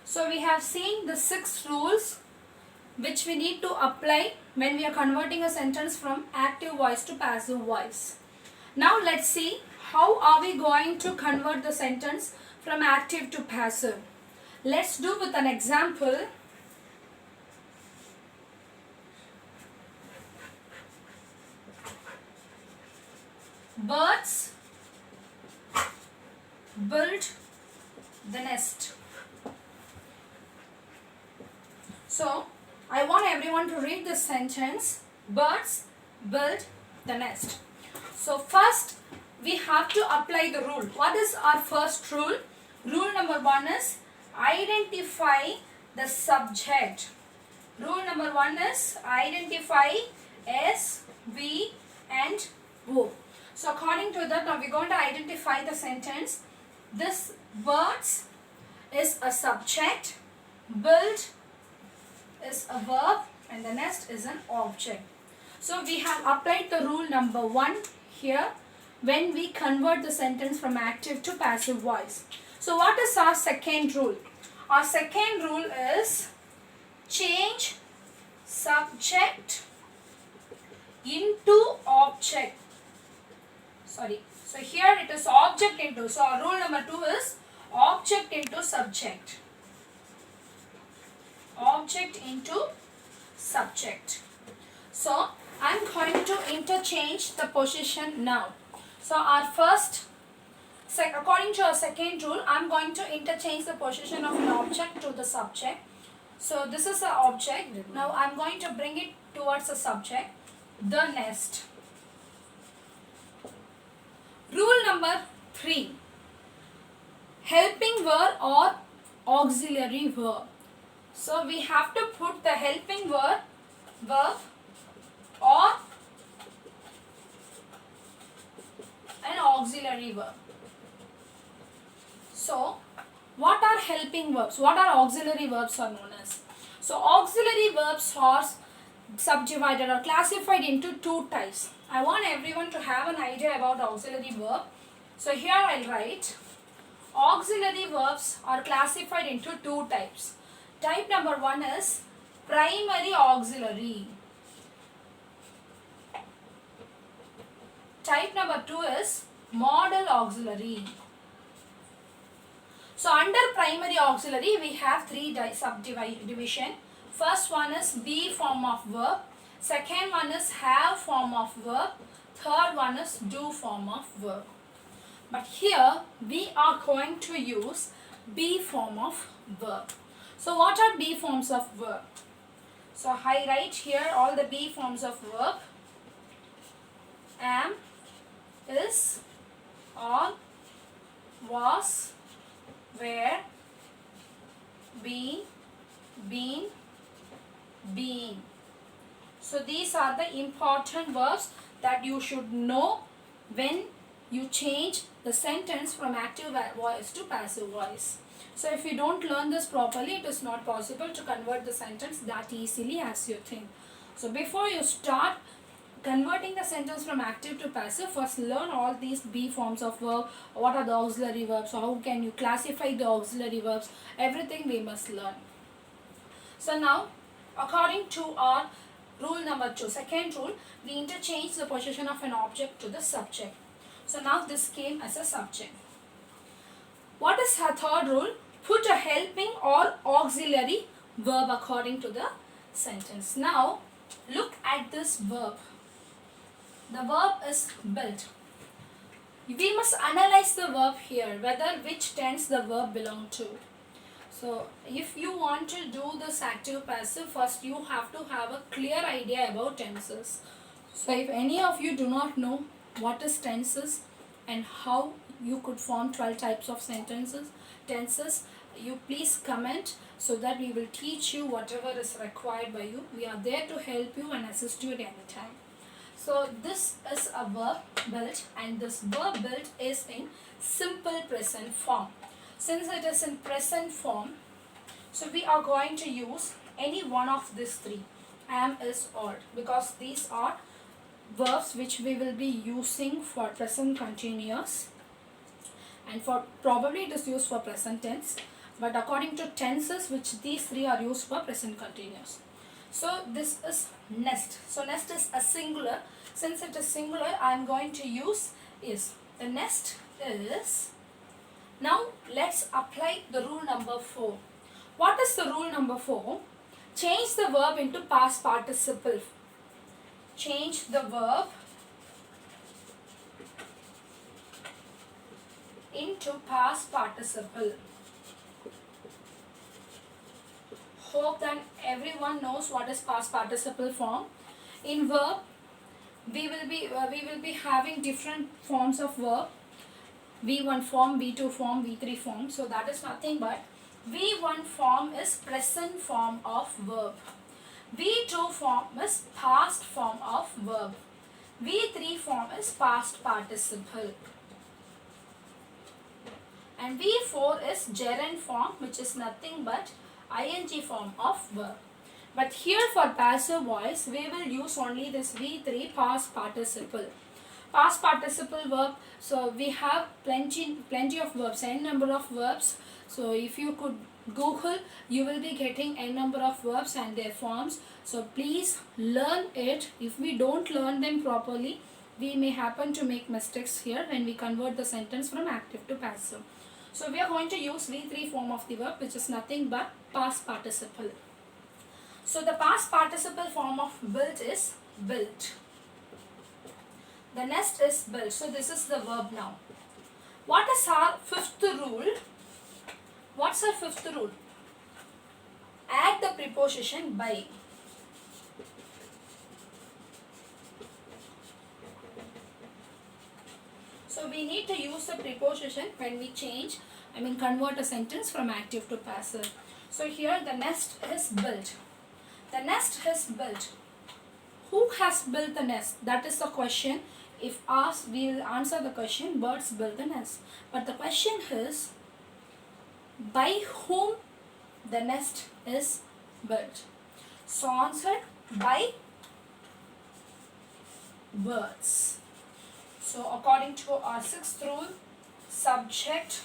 So we have seen the 6 rules which we need to apply when we are converting a sentence from active voice to passive voice. Now let's see how are we going to convert the sentence from active to passive. Let's do with an example. Birds build the nest. So I want everyone to read this sentence. Birds build the nest. So first we have to apply the rule. What is our first rule? Rule number 1 is identify the subject. Rule number 1 is identify S, V and O. So according to that, now we're going to identify the sentence. This birds is a subject, build is a verb and the nest is an object. So we have applied the rule number 1 here when we convert the sentence from active to passive voice. So what is our second rule? Our second rule is change subject into object. Sorry. So here it is object into. So our rule number 2 is object into subject. Object into subject. So I am going to interchange the position now. So our first, according to our second rule, I am going to interchange the position of an object to the subject. So this is the object. Now I am going to bring it towards the subject, the nest. Rule number 3, helping verb or auxiliary verb. So we have to put the helping verb or an auxiliary verb. So what are helping verbs? What are auxiliary verbs are known as? So auxiliary verbs are subdivided or classified into 2 types. I want everyone to have an idea about auxiliary verb. So here I'll write auxiliary verbs are classified into 2 types. Type number 1 is primary auxiliary. Type number 2 is modal auxiliary. So under primary auxiliary we have 3 subdivision. First one is be form of verb. Second one is have form of verb. Third one is do form of verb. But here we are going to use be form of verb. So what are be forms of verb? So I write here all the be forms of verb. Am, is, are, was, were, been, being. So these are the important verbs that you should know when you change the sentence from active voice to passive voice. So if you don't learn this properly, it is not possible to convert the sentence that easily as you think. So before you start converting the sentence from active to passive, first learn all these be forms of verb. What are the auxiliary verbs? How can you classify the auxiliary verbs? Everything we must learn. So now, according to our rule number 2, second rule, we interchange the position of an object to the subject. So now this came as a subject. What is our third rule? Put a helping or auxiliary verb according to the sentence. Now look at this verb. The verb is built. We must analyze the verb here, whether which tense the verb belong to. So if you want to do this active passive, first you have to have a clear idea about tenses. So if any of you do not know what is tenses and how you could form 12 types of tenses, you please comment so that we will teach you whatever is required by you. We are there to help you and assist you at any time. So this is a verb built, and this verb built is in simple present form. Since it is in present form, so we are going to use any one of these 3, am, is, are, because these are verbs which we will be using for present continuous, and for probably it is used for present tense. but according to tenses, which these three are used for present continuous. So this is nest. So nest is a singular. Since it is singular, I am going to use is. The nest is. Now let's apply the rule number 4. What is the rule number 4? Change the verb into past participle. Change the verb into past participle. Hope that everyone knows what is past participle form. In verb, we will be having different forms of verb. V1 form, V2 form, V3 form. So that is nothing but V1 form is present form of verb. V2 form is past form of verb. V3 form is past participle. And V4 is gerund form, which is nothing but ing form of verb. But here for passive voice, we will use only this V3 past participle. Past participle verb, so we have plenty of verbs, n number of verbs. So if you could Google, you will be getting n number of verbs and their forms. So please learn it. If we don't learn them properly, we may happen to make mistakes here when we convert the sentence from active to passive. So we are going to use V3 form of the verb, which is nothing but past participle. So the past participle form of built is built. The nest is built. So this is the verb now. What is our fifth rule? What's our fifth rule? Add the preposition by. So we need to use the preposition when we convert a sentence from active to passive. So here the nest is built. The nest is built. Who has built the nest? That is the question. If asked, we will answer the question, birds build the nest. But the question is, by whom the nest is built? So answer, by birds. So according to our sixth rule, subject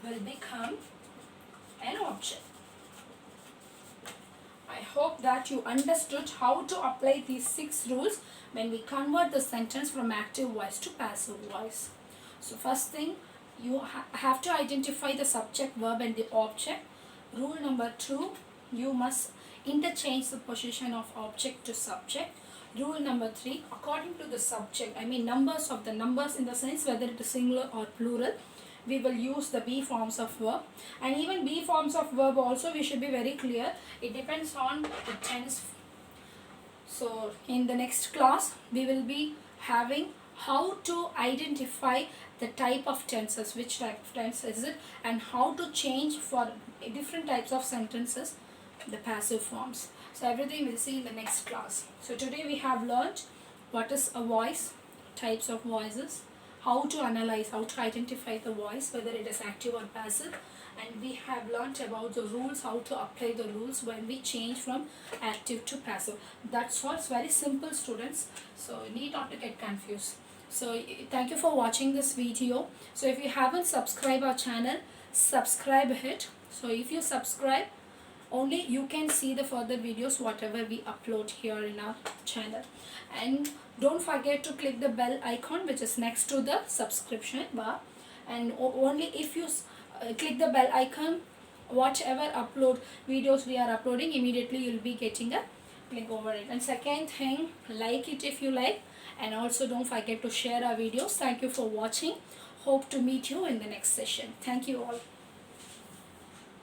will become an object. I hope that you understood how to apply these 6 rules when we convert the sentence from active voice to passive voice. So first thing, you have to identify the subject, verb and the object. Rule number 2, you must interchange the position of object to subject. Rule number 3, according to the subject, numbers of the numbers in the sense whether it is singular or plural, we will use the be forms of verb. And even be forms of verb also, we should be very clear. It depends on the tense. So in the next class, we will be having how to identify the type of tenses, which type of tense is it, and how to change for different types of sentences the passive forms. So everything we'll see in the next class. So today we have learned what is a voice, types of voices, how to analyze, how to identify the voice, whether it is active or passive, and we have learnt about the rules, how to apply the rules when we change from active to passive. That's all. It's very simple, students, so you need not to get confused. So thank you for watching this video. So if you haven't subscribed our channel, subscribe it. So if you subscribe, only you can see the further videos whatever we upload here in our channel. And don't forget to click the bell icon which is next to the subscription bar, and only if you click the bell icon, whatever upload videos we are uploading, immediately you'll be getting a link over it. And second thing, like it if you like, and also don't forget to share our videos. Thank you for watching. Hope to meet you in the next session. Thank you all.